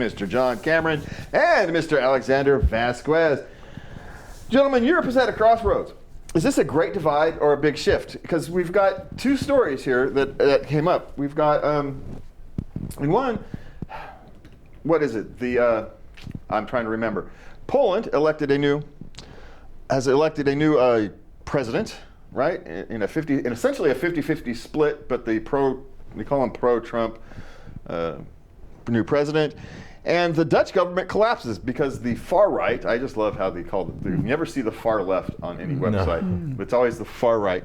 Mr. John Cameron, and Mr. Alexander Vasquez. Gentlemen, Europe is at a crossroads. Is this a great divide or a big shift? Because we've got two stories here that came up. We've got, in one, what is it? I'm trying to remember. Poland has elected a new president, right? In essentially a 50-50 split, but we call him pro-Trump new president. And the Dutch government collapses because the far right, I just love how they call it, you never see the far left on any website. No. It's always the far right.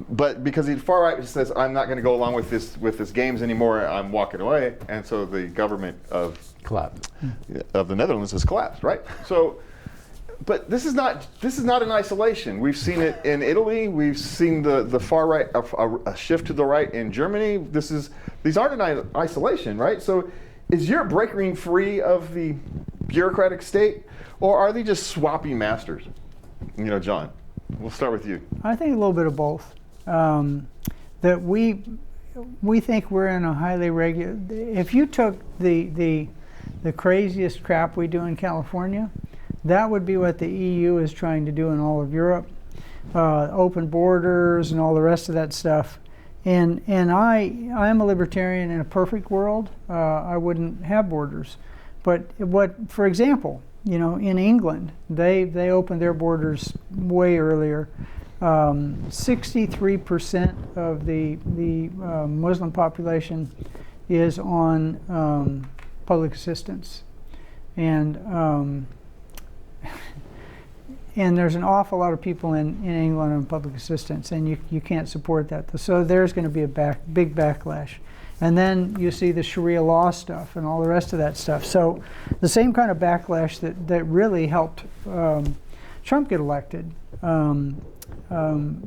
But because the far right says, I'm not going to go along with this games anymore, I'm walking away. And so the government of the Netherlands has collapsed, right? So, but this is not in isolation. We've seen it in Italy. We've seen the far right, a shift to the right in Germany. These aren't in isolation, right? So, is Europe breaking free of the bureaucratic state, or are they just swappy masters? John, we'll start with you. I think a little bit of both. That we think we're in a highly regular. If you took the craziest crap we do in California, that would be what the EU is trying to do in all of Europe, open borders and all the rest of that stuff. And I'm a libertarian. In a perfect world, I wouldn't have borders. But for example, in England, they opened their borders way earlier. 63% of the Muslim population is on public assistance, and there's an awful lot of people in England on public assistance, and you can't support that. So there's going to be a big backlash. And then you see the Sharia law stuff and all the rest of that stuff. So the same kind of backlash that really helped Trump get elected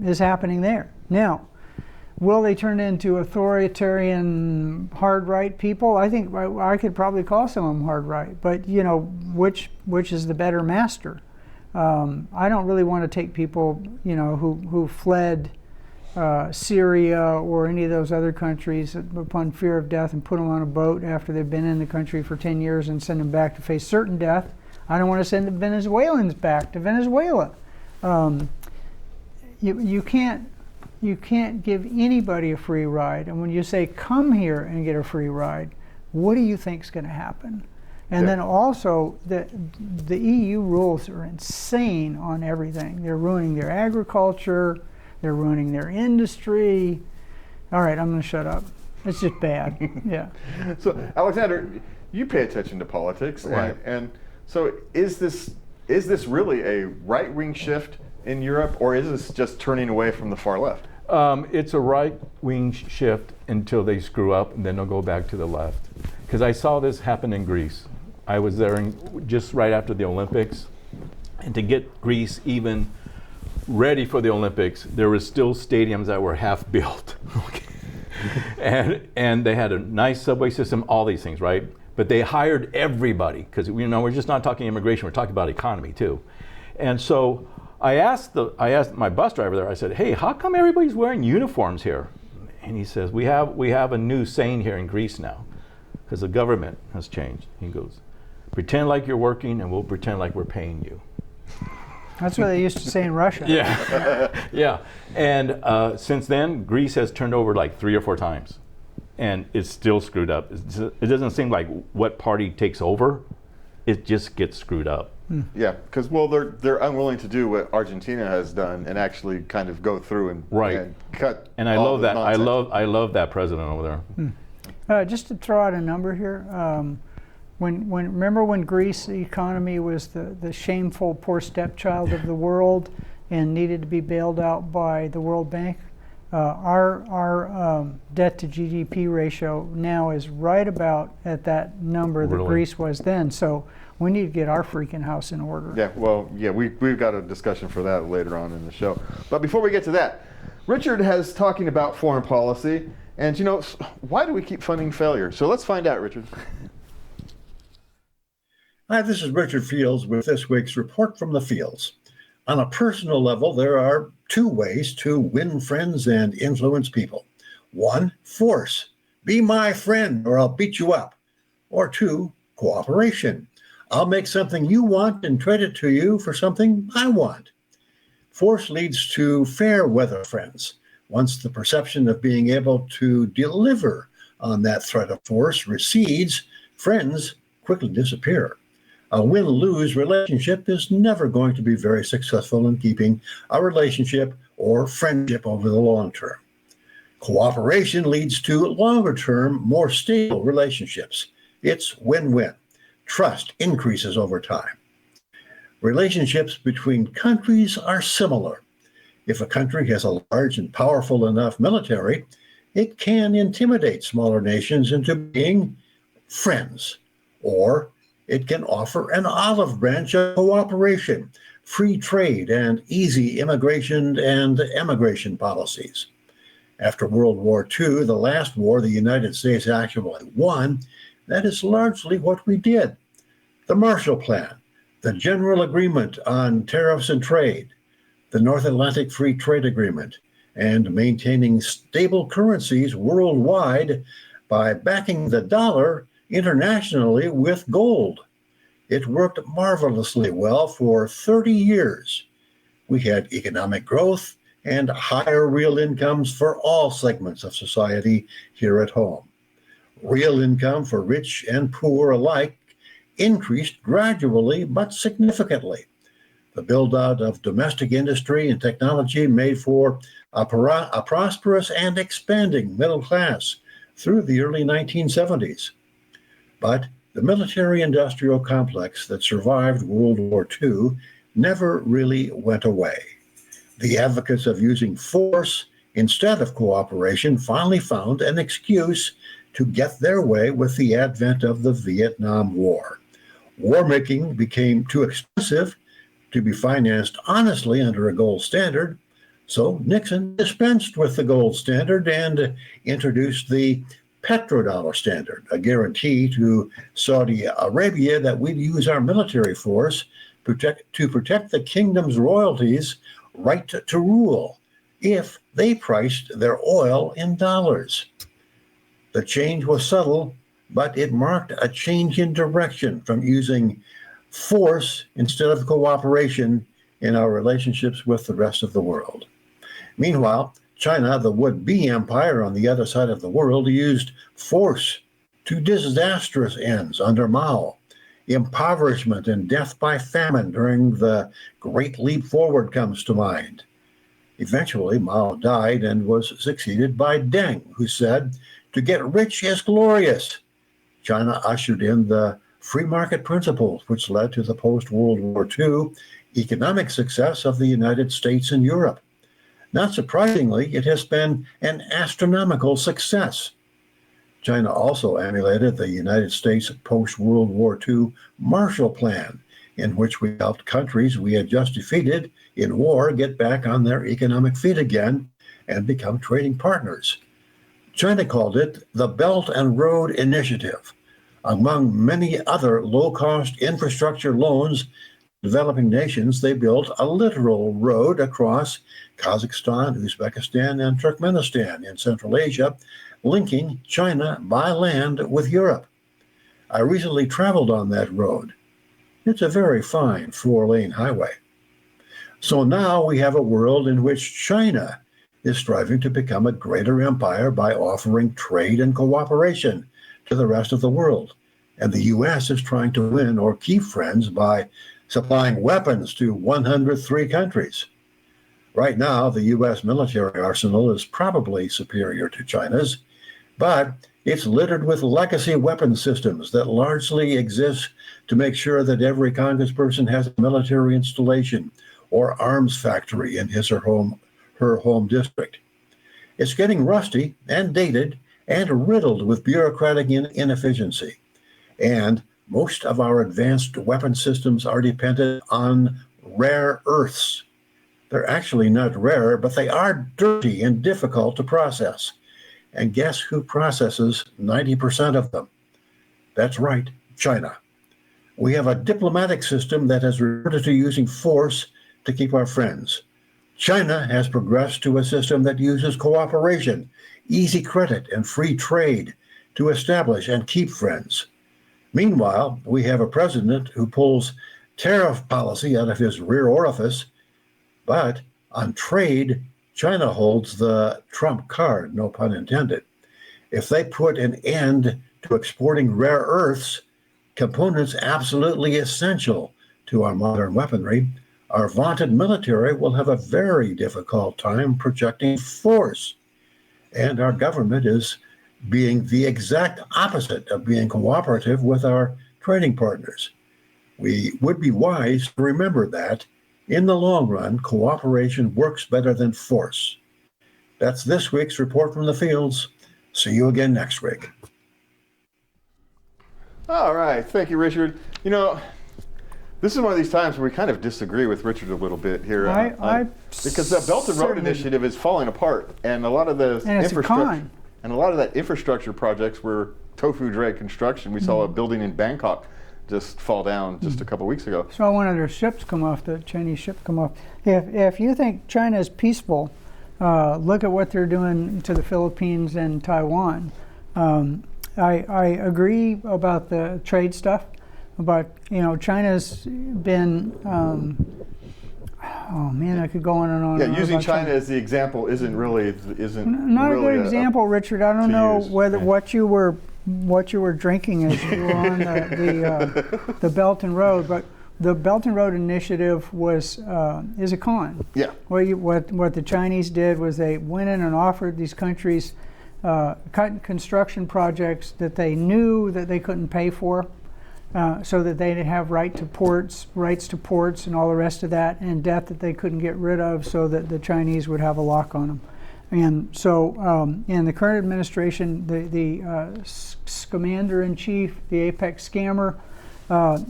is happening there. Now, will they turn into authoritarian hard right people? I think I could probably call some of them hard right, but which is the better master? I don't really want to take people, who fled Syria or any of those other countries upon fear of death and put them on a boat after they've been in the country for 10 years and send them back to face certain death. I don't want to send the Venezuelans back to Venezuela. You can't give anybody a free ride. And when you say come here and get a free ride, what do you think is going to happen? And then also, the EU rules are insane on everything. They're ruining their agriculture. They're ruining their industry. All right, I'm going to shut up. It's just bad. Yeah. So, Alexander, you pay attention to politics, right? And so, is this really a right-wing shift in Europe, or is this just turning away from the far left? It's a right-wing shift until they screw up, and then they'll go back to the left. Because I saw this happen in Greece. I was there just right after the Olympics, and to get Greece even ready for the Olympics, there were still stadiums that were half built. Okay. and they had a nice subway system, all these things, right? But they hired everybody, because we're just not talking immigration, we're talking about economy too. And so I asked my bus driver there, I said, hey, how come everybody's wearing uniforms here? And he says, we have a new saying here in Greece now, because the government has changed. He goes, pretend like you're working and we'll pretend like we're paying you. That's what they used to say in Russia. Yeah, yeah. And since then, Greece has turned over like 3 or 4 times, and it's still screwed up. It doesn't seem like what party takes over, it just gets screwed up. Yeah, because they're unwilling to do what Argentina has done and actually kind of go through and cut. And I love that. Nonsense. I love that president over there. Just to throw out a number here. Remember when Greece economy was the shameful poor stepchild of the world and needed to be bailed out by the World Bank? Our debt to GDP ratio now is right about at that number that Greece was then. So we need to get our freaking house in order. Yeah, well, yeah, we've got a discussion for that later on in the show. But before we get to that, Richard has talking about foreign policy, and why do we keep funding failure? So let's find out, Richard. Hi, this is Richard Fields with this week's Report from the Fields. On a personal level, there are 2 ways to win friends and influence people. 1, force. Be my friend or I'll beat you up. Or 2, cooperation. I'll make something you want and trade it to you for something I want. Force leads to fair weather friends. Once the perception of being able to deliver on that threat of force recedes, friends quickly disappear. A win-lose relationship is never going to be very successful in keeping a relationship or friendship over the long term. Cooperation leads to longer-term, more stable relationships. It's win-win. Trust increases over time. Relationships between countries are similar. If a country has a large and powerful enough military, it can intimidate smaller nations into being friends, or it can offer an olive branch of cooperation, free trade, and easy immigration and emigration policies. After World War II, the last war the United States actually won, that is largely what we did. The Marshall Plan, the General Agreement on Tariffs and Trade, the North Atlantic Free Trade Agreement, and maintaining stable currencies worldwide by backing the dollar internationally with gold. It worked marvelously well for 30 years. We had economic growth and higher real incomes for all segments of society here at home. Real income for rich and poor alike increased gradually but significantly. The build-out of domestic industry and technology made for a prosperous and expanding middle class through the early 1970s. But the military-industrial complex that survived World War II never really went away. The advocates of using force instead of cooperation finally found an excuse to get their way with the advent of the Vietnam War. War making became too expensive to be financed honestly under a gold standard, so Nixon dispensed with the gold standard and introduced the petrodollar standard, a guarantee to Saudi Arabia that we'd use our military force to protect the kingdom's royalties' right to rule if they priced their oil in dollars. The change was subtle, but it marked a change in direction from using force instead of cooperation in our relationships with the rest of the world. Meanwhile, China, the would-be empire on the other side of the world, used force to disastrous ends under Mao. Impoverishment and death by famine during the Great Leap Forward comes to mind. Eventually, Mao died and was succeeded by Deng, who said, "To get rich is glorious." China ushered in the free market principles, which led to the post-World War II economic success of the United States and Europe. Not surprisingly, it has been an astronomical success. China also emulated the United States post-World War II Marshall Plan, in which we helped countries we had just defeated in war get back on their economic feet again and become trading partners. China called it the Belt and Road Initiative. Among many other low-cost infrastructure loans to developing nations, they built a literal road across Kazakhstan, Uzbekistan, and Turkmenistan in Central Asia, linking China by land with Europe. I recently traveled on that road. It's a very fine 4-lane highway. So now we have a world in which China is striving to become a greater empire by offering trade and cooperation to the rest of the world. And the U.S. is trying to win or keep friends by supplying weapons to 103 countries. Right now, the U.S. military arsenal is probably superior to China's, but it's littered with legacy weapon systems that largely exist to make sure that every congressperson has a military installation or arms factory in his or her home district. It's getting rusty and dated and riddled with bureaucratic inefficiency. And most of our advanced weapon systems are dependent on rare earths. They're actually not rare, but they are dirty and difficult to process. And guess who processes 90% of them? That's right, China. We have a diplomatic system that has resorted to using force to keep our friends. China has progressed to a system that uses cooperation, easy credit, and free trade to establish and keep friends. Meanwhile, we have a president who pulls tariff policy out of his rear orifice, but on trade, China holds the trump card, no pun intended. If they put an end to exporting rare earths, components absolutely essential to our modern weaponry, our vaunted military will have a very difficult time projecting force. And our government is being the exact opposite of being cooperative with our trading partners. We would be wise to remember that in the long run, cooperation works better than force. That's this week's Report from the Fields. See you again next week. All right. Thank you, Richard. You know, this is one of these times where we kind of disagree with Richard a little bit here. Because the Belt and Road Initiative is falling apart, and a lot of the infrastructure and a lot of that infrastructure projects were tofu drag construction. We saw a building in Bangkok just fall down just a couple weeks ago. Saw one of their ships come off, the Chinese ship come off. If you think China is peaceful, look at what they're doing to the Philippines and Taiwan. I agree about the trade stuff, but China's been. Oh man, I could go on and on. Yeah, and on using about China as the example isn't not really a good example, Richard. I don't know whether what you were drinking as you were on the Belt and Road, but the Belt and Road Initiative is a con. Yeah. What the Chinese did was they went in and offered these countries construction projects that they knew that they couldn't pay for, so that they'd have rights to ports, and all the rest of that, and debt that they couldn't get rid of, so that the Chinese would have a lock on them. And so, in the current administration, the commander-in-chief, the apex scammer,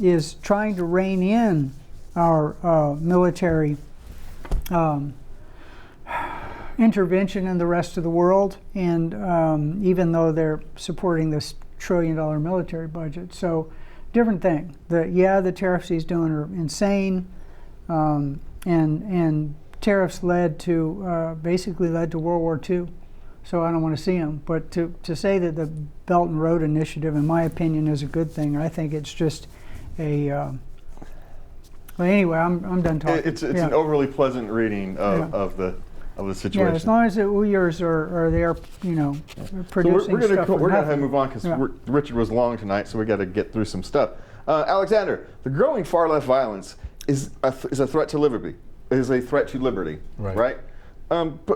is trying to rein in our military intervention in the rest of the world, and even though they're supporting this $1 trillion military budget. So, different thing. The tariffs he's doing are insane, and tariffs basically led to World War II. So I don't want to see them. But to say that the Belt and Road Initiative, in my opinion, is a good thing, I think it's just a. Well, anyway, I'm done talking. It's an overly pleasant reading of the situation. Yeah, as long as the Uyghurs are there, producing stuff. We're going to move on because Richard was long tonight, so we got to get through some stuff. Alexander, the growing far left violence is a threat to liberty. Right?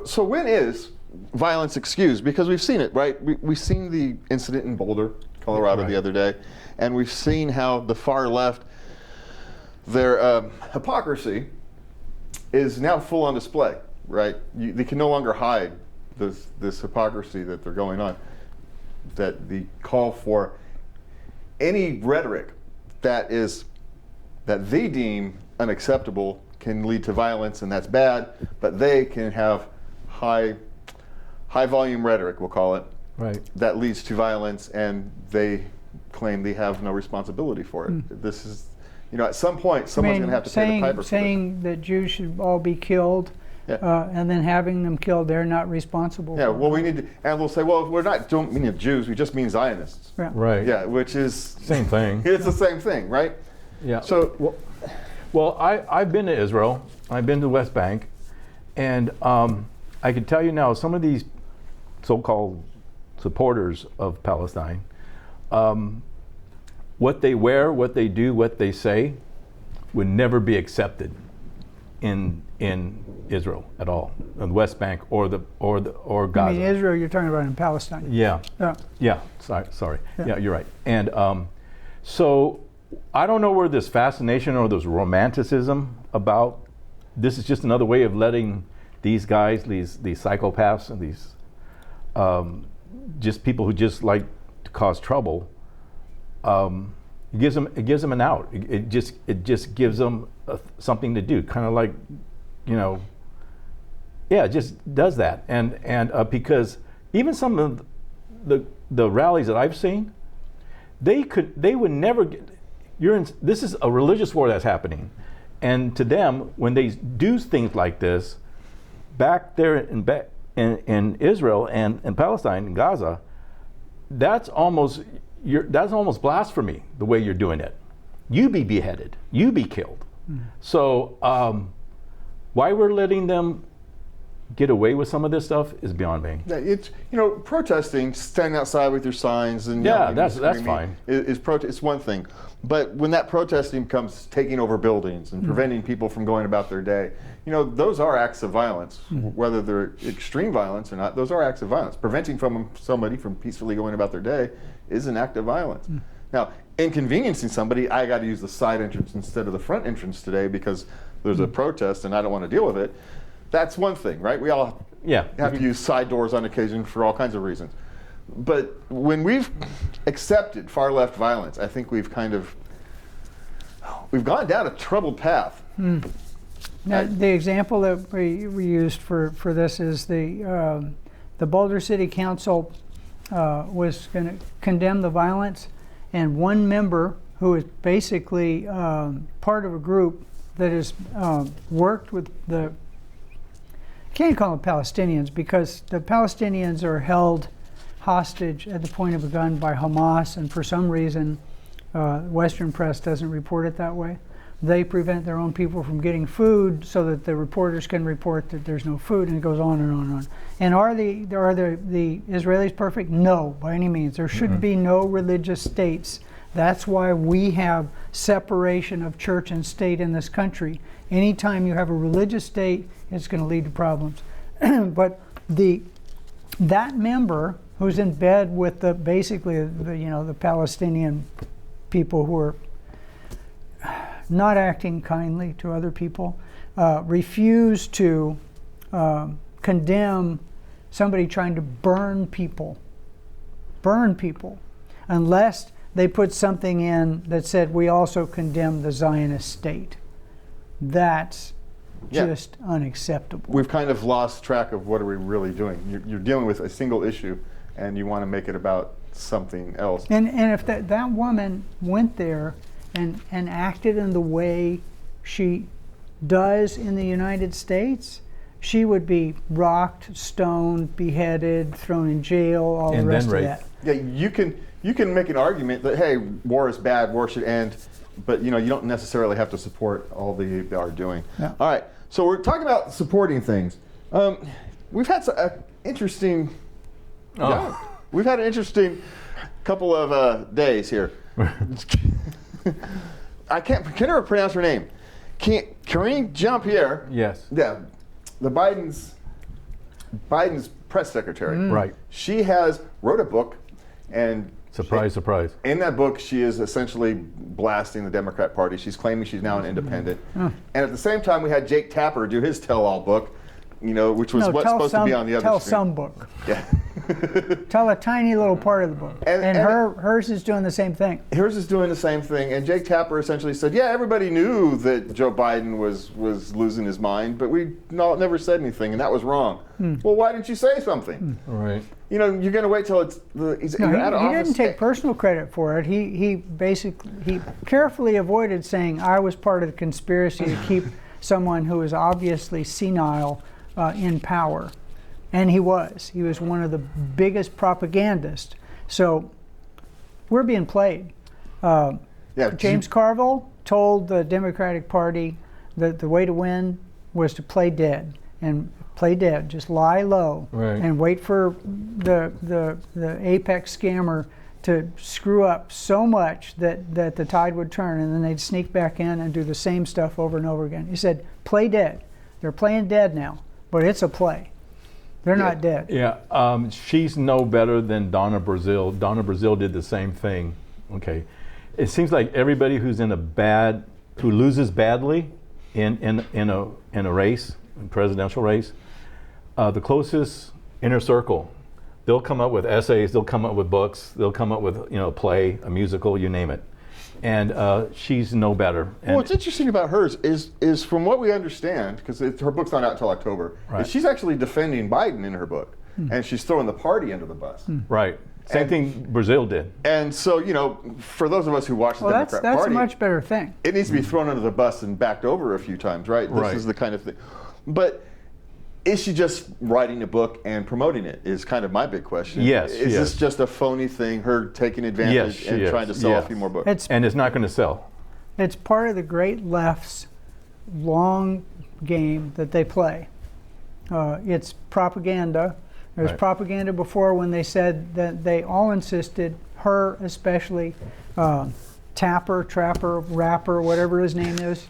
So when is violence excused? Because we've seen it, right? We've seen the incident in Boulder, Colorado, the other day, and we've seen how the far left, their hypocrisy is now full on display. Right, they can no longer hide this hypocrisy that they're going on. That the call for any rhetoric that they deem unacceptable can lead to violence, and that's bad. But they can have high volume rhetoric, we'll call it, right, that leads to violence, and they claim they have no responsibility for it. This is, at some point, someone's going to have to pay the piper for this. Saying that Jews should all be killed. Yeah. And then having them killed, they're not responsible. Yeah, well, we need to, and we'll say, well, don't mean Jews, we just mean Zionists. Yeah. Right. Yeah, which is same thing. It's the same thing, right? Yeah. So, well, I've been to Israel, I've been to the West Bank, and I can tell you now, some of these so-called supporters of Palestine, what they wear, what they do, what they say, would never be accepted in Israel at all, on the West Bank or Gaza. I mean, Israel, you're talking about in Palestine. Yeah. Yeah. Sorry. Yeah, you're right. And so I don't know where this fascination or this romanticism about this is just another way of letting these guys, these psychopaths, and these just people who just like to cause trouble. It gives them an out. It just gives them something to do, kind of like, it just does that. And because even some of the rallies that I've seen, they would never get. This is a religious war that's happening, and to them, when they do things like this, back there in Israel and Palestine and Gaza, that's almost that's almost blasphemy, the way you're doing it. You be beheaded. You be killed. So why we're letting them get away with some of this stuff is beyond me. Yeah, it's, protesting, standing outside with your signs and Yeah, yelling and that's screaming fine. It's one thing, but when that protesting becomes taking over buildings and preventing people from going about their day, those are acts of violence, whether they're extreme violence or not. Those are acts of violence. Preventing somebody from peacefully going about their day is an act of violence. Now, inconveniencing somebody, I got to use the side entrance instead of the front entrance today because there's a protest and I don't want to deal with it. That's one thing, right? We all have to use side doors on occasion for all kinds of reasons. But when we've accepted far left violence, I think we've gone down a troubled path. Now, the example that we used for this is the Boulder City Council was going to condemn the violence, and one member who is basically part of a group that has worked with the, can't call them Palestinians because the Palestinians are held hostage at the point of a gun by Hamas, and for some reason Western press doesn't report it that way. They prevent their own people from getting food so that the reporters can report that there's no food, and it goes on and on and on. And are the Israelis perfect? No, by any means. There should be no religious states. That's why we have separation of church and state in this country. Anytime you have a religious state, it's going to lead to problems. But that member who's in bed with the Palestinian people who are not acting kindly to other people, refused to condemn somebody trying to burn people, unless they put something in that said we also condemn the Zionist state. That's just unacceptable. We've kind of lost track of what are we really doing. You're dealing with a single issue, and you want to make it about something else. And if that woman went there and acted in the way she does in the United States, she would be rocked, stoned, beheaded, thrown in jail, all the rest of that. Yeah, you can make an argument that, hey, war is bad, war should end, but you don't necessarily have to support all they are doing. Yeah. All right, so we're talking about supporting things. We've had an interesting couple of days here. I can never pronounce her name. Karine Jean-Pierre. Yes. Yeah, the Biden's press secretary. Right. She wrote a book, and surprise. In that book, she is essentially blasting the Democrat Party. She's claiming she's now an independent. And at the same time, we had Jake Tapper do his tell-all book, which was supposed to be on the other Tell screen. some book. Yeah. Tell a tiny little part of the book. And hers is doing the same thing. Hers is doing the same thing. And Jake Tapper essentially said, yeah, everybody knew that Joe Biden was losing his mind, but we never said anything, and that was wrong. Well, why didn't you say something? Right. You're going to wait till he's out of office. He didn't take personal credit for it. He carefully avoided saying, I was part of the conspiracy to keep someone who is obviously senile in power. And he was one of the biggest propagandists. So we're being played. James Carville told the Democratic Party that the way to win was to play dead, just lie low, and wait for the apex scammer to screw up so much that the tide would turn, and then they'd sneak back in and do the same stuff over and over again. He said, play dead. They're playing dead now, but it's a play. They're not dead. Yeah, she's no better than Donna Brazile. Donna Brazile did the same thing. Okay, it seems like everybody who loses badly in a race, a presidential race, the closest inner circle, they'll come up with essays, they'll come up with books, they'll come up with a play, a musical, you name it. And she's no better. And what's interesting about hers is from what we understand, because her book's not out until October, is she's actually defending Biden in her book, and she's throwing the party under the bus. Right. Same thing Brazile did. And so, for those of us who watch the Democrat Party, that's a much better thing. It needs to be thrown under the bus and backed over a few times, right? This is the kind of thing. But is she just writing a book and promoting it? Is kind of my big question. Yes, Is yes. this just a phony thing, her taking advantage Yes, she and is, trying to sell yes. a few more books? And it's not going to sell. It's part of the great left's long game that they play. It's propaganda. There was Right. propaganda before when they said that they all insisted, her especially, Tapper, Trapper, Rapper, whatever his name is,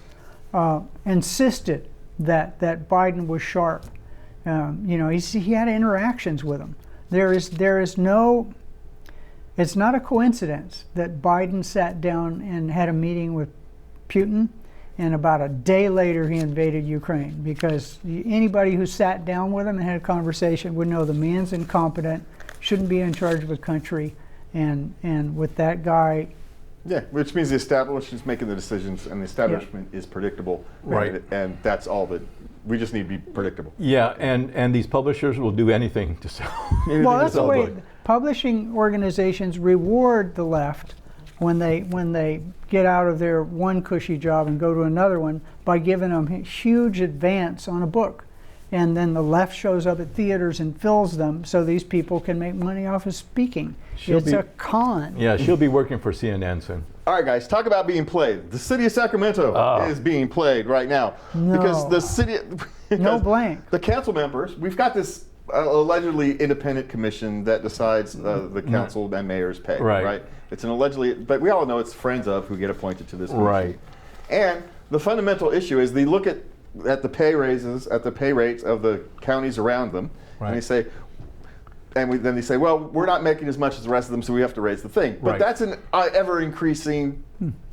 insisted that Biden was sharp. You know, he had interactions with him. There is no. It's not a coincidence that Biden sat down and had a meeting with Putin, and about a day later he invaded Ukraine, because anybody who sat down with him and had a conversation would know the man's incompetent, shouldn't be in charge of a country, and with that guy. Yeah, which means the establishment's making the decisions, and the establishment is predictable. Right. And that's all that we just need to be predictable. Yeah, and these publishers will do anything to sell. Well, that's the sell a way book. publishing organizations reward the left when they get out of their one cushy job and go to another one by giving them a huge advance on a book. And then the left shows up at theaters and fills them so these people can make money off of speaking. It's a con. Yeah, she'll be working for CNN soon. All right, guys, talk about being played. The city of Sacramento is being played right now. No. Because the city... No blank. The council members, we've got this allegedly independent commission that decides the council and mayor's pay, Right. It's an allegedly, but we all know it's friends of who get appointed to this commission. Right. And the fundamental issue is they look at the pay raises, at the pay rates of the counties around them, Right. and they say, then they say, well, we're not making as much as the rest of them, so we have to raise the thing. But Right. that's an ever-increasing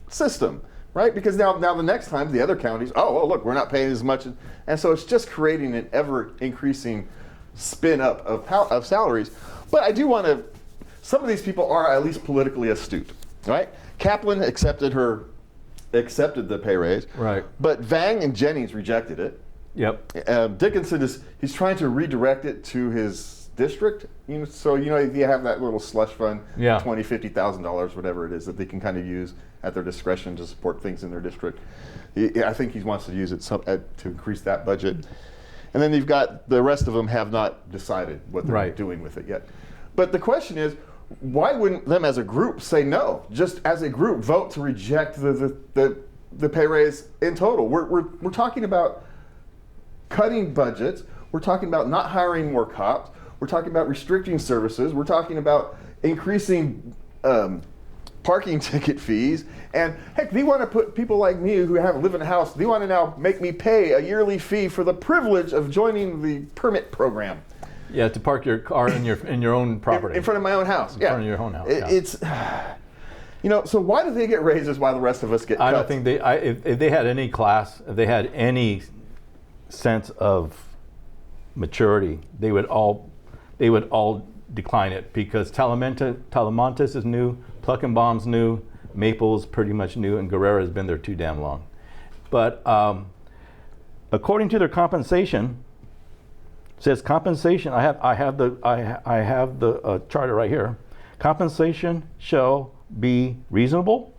system, right? Because now the next time, the other counties, oh, look, we're not paying as much. And so it's just creating an ever-increasing spin up of salaries. But I do want to, some of these people are at least politically astute, right? Kaplan accepted the pay raise. Right. But Vang and Jennings rejected it. Yep. Dickinson he's trying to redirect it to his district. So if you have that little slush fund, Yeah. $20,000, $50,000, whatever it is, that they can kind of use at their discretion to support things in their district. I think he wants to use it to increase that budget. And then you've got the rest of them have not decided what they're Right. doing with it yet. But the question is, why wouldn't them as a group say no? Just as a group, vote to reject the pay raise in total. We're talking about cutting budgets. We're talking about not hiring more cops. We're talking about restricting services. We're talking about increasing parking ticket fees. And heck, they want to put people like me who live in a house, they want to now make me pay a yearly fee for the privilege of joining the permit program. Yeah, to park your car in your own property. In front of my own house. In front of your own house. Yeah. It's, so why do they get raises while the rest of us get I cuts? don't think if they had any class, if they had any sense of maturity, they would all decline it, because Talamantes is new, Pluckenbaum's new, Maple's pretty much new, and Guerrero has been there too damn long. But according to their compensation, says compensation. I have the charter right here. Compensation shall be reasonable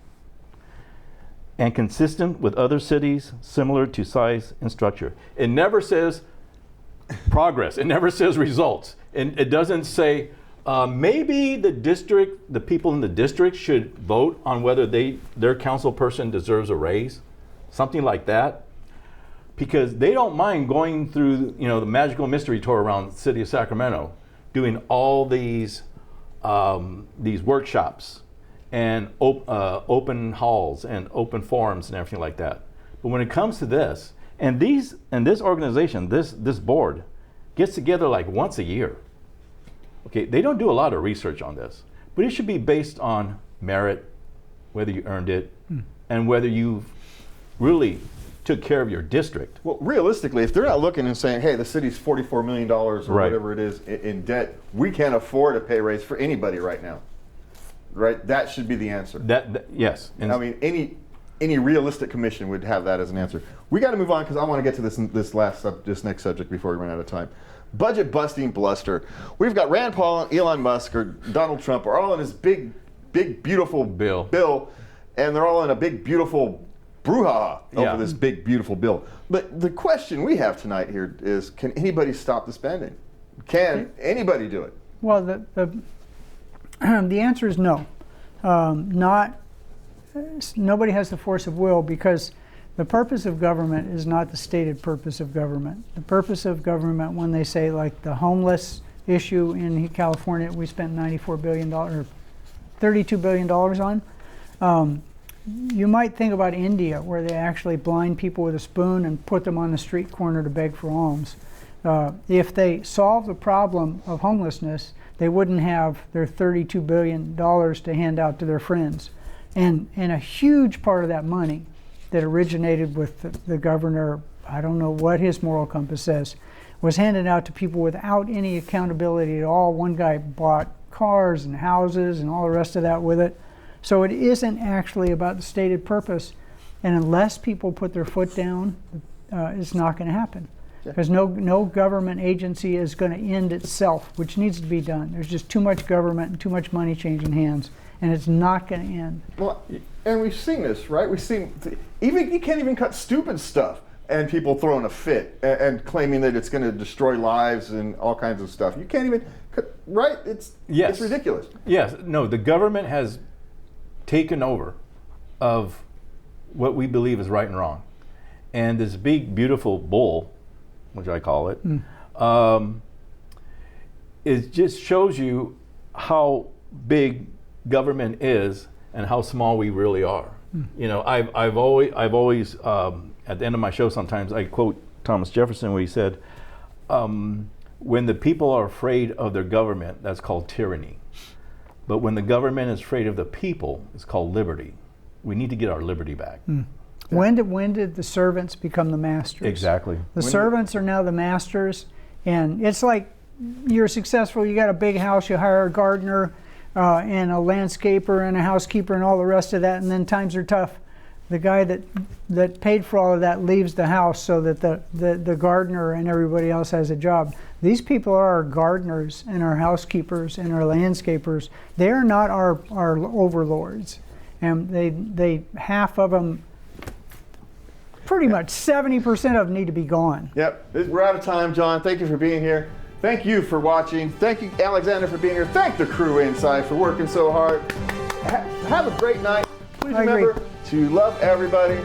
and consistent with other cities similar to size and structure. It never says progress. It never says results. And it doesn't say maybe the people in the district should vote on whether their council person deserves a raise, something like that. Because they don't mind going through, the magical mystery tour around the city of Sacramento, doing all these workshops and open halls and open forums and everything like that. But when it comes to this, and this organization, this board, gets together like once a year. Okay, they don't do a lot of research on this, but it should be based on merit, whether you earned it, and whether you've really took care of your district. Well, realistically, if they're not looking and saying, hey, the city's $44 million or Right. whatever it is in debt, we can't afford a pay raise for anybody right now. Right? That should be the answer. Yes. And I mean, any realistic commission would have that as an answer. We got to move on because I want to get to this next subject before we run out of time. Budget busting bluster. We've got Rand Paul and Elon Musk or Donald Trump are all in this big beautiful bill, and they're all in a big beautiful brouhaha over Yeah. this big, beautiful bill. But the question we have tonight here is, can anybody stop the spending? Can anybody do it? Well, the answer is no. Nobody has the force of will, because the purpose of government is not the stated purpose of government. The purpose of government, when they say, like the homeless issue in California, we spent $94 billion or $32 billion on. You might think about India, where they actually blind people with a spoon and put them on the street corner to beg for alms. If they solve the problem of homelessness, they wouldn't have their $32 billion to hand out to their friends. And a huge part of that money that originated with the governor, I don't know what his moral compass says, was handed out to people without any accountability at all. One guy bought cars and houses and all the rest of that with it. So it isn't actually about the stated purpose. And unless people put their foot down, it's not going to happen. Because no government agency is going to end itself, which needs to be done. There's just too much government and too much money changing hands, and it's not going to end. Well, and we've seen this, right? We've seen, you can't even cut stupid stuff, and people throwing a fit and claiming that it's going to destroy lives and all kinds of stuff. You can't even cut, right? It's ridiculous. Yes. No, the government has taken over of what we believe is right and wrong. And this big, beautiful bull, which I call it, it just shows you how big government is and how small we really are. You know, I've always at the end of my show sometimes I quote Thomas Jefferson, where he said, when the people are afraid of their government, that's called tyranny. But when the government is afraid of the people, it's called liberty. We need to get our liberty back. When did the servants become the masters? Exactly. The servants are now the masters, and it's like you're successful, you got a big house, you hire a gardener and a landscaper and a housekeeper and all the rest of that, and then times are tough. The guy that paid for all of that leaves the house so that the gardener and everybody else has a job. These people are our gardeners and our housekeepers and our landscapers. They are not our overlords. And they half of them, pretty much 70% of them need to be gone. Yep, we're out of time, John. Thank you for being here. Thank you for watching. Thank you, Alexander, for being here. Thank the crew inside for working so hard. Have a great night. Please remember to love everybody,